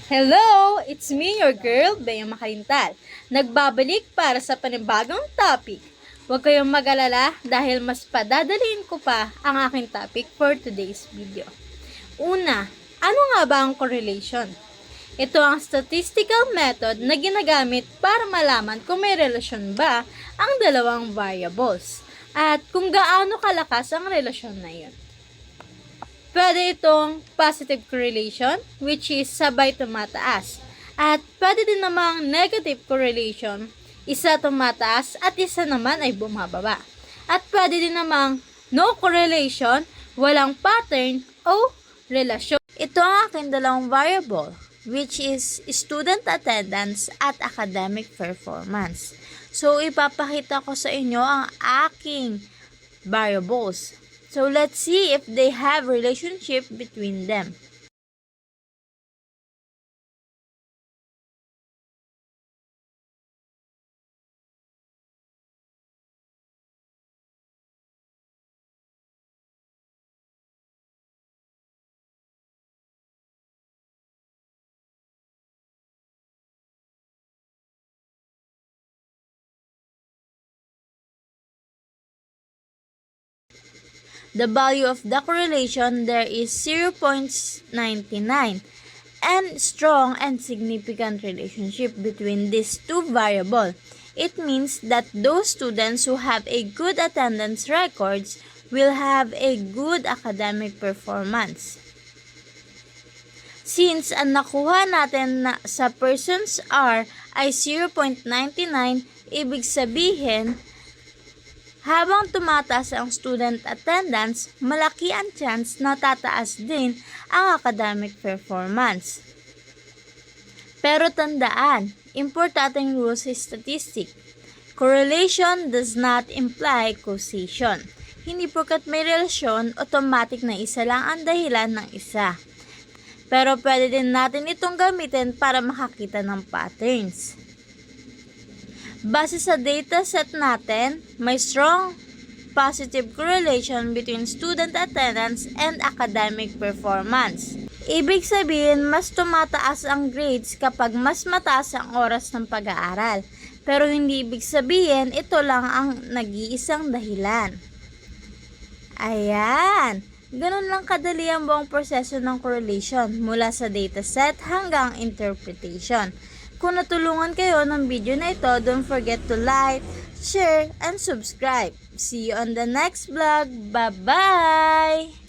Hello! It's me, your girl, Bea Makalintal. Nagbabalik para sa panibagong topic. Huwag kayong mag-alala dahil mas padadaliin ko pa ang aking topic for today's video. Una, ano nga ba ang correlation? Ito ang statistical method na ginagamit para malaman kung may relasyon ba ang dalawang variables at kung gaano kalakas ang relasyon na yun. Pwede itong positive correlation, which is sabay tumataas. At pwede din namang negative correlation, isa tumataas at isa naman ay bumababa. At pwede din namang no correlation, walang pattern o relasyon. Ito ang aking dalawang variable, which is student attendance at academic performance. So, ipapakita ko sa inyo ang aking variables. So, let's see if they have relationship between them. The value of the correlation there is 0.99 and strong and significant relationship between these two variables. It means that those students who have a good attendance records will have a good academic performance. Since ang nakuha natin na sa persons R ay 0.99, ibig sabihin, habang tumataas ang student attendance, malaki ang chance na tataas din ang academic performance. Pero tandaan, importanteng rule sa statistic. Correlation does not imply causation. Hindi porkat may relasyon, automatic na isa lang ang dahilan ng isa. Pero pwede din natin itong gamitin para makakita ng patterns. Base sa dataset natin, may strong positive correlation between student attendance and academic performance. Ibig sabihin, mas tumataas ang grades kapag mas mataas ang oras ng pag-aaral. Pero hindi ibig sabihin, ito lang ang nag-iisang dahilan. Ayan! Ganun lang kadali ang buong proseso ng correlation mula sa dataset hanggang interpretation. Kung natulungan kayo ng video na ito, don't forget to like, share, and subscribe. See you on the next vlog. Bye-bye!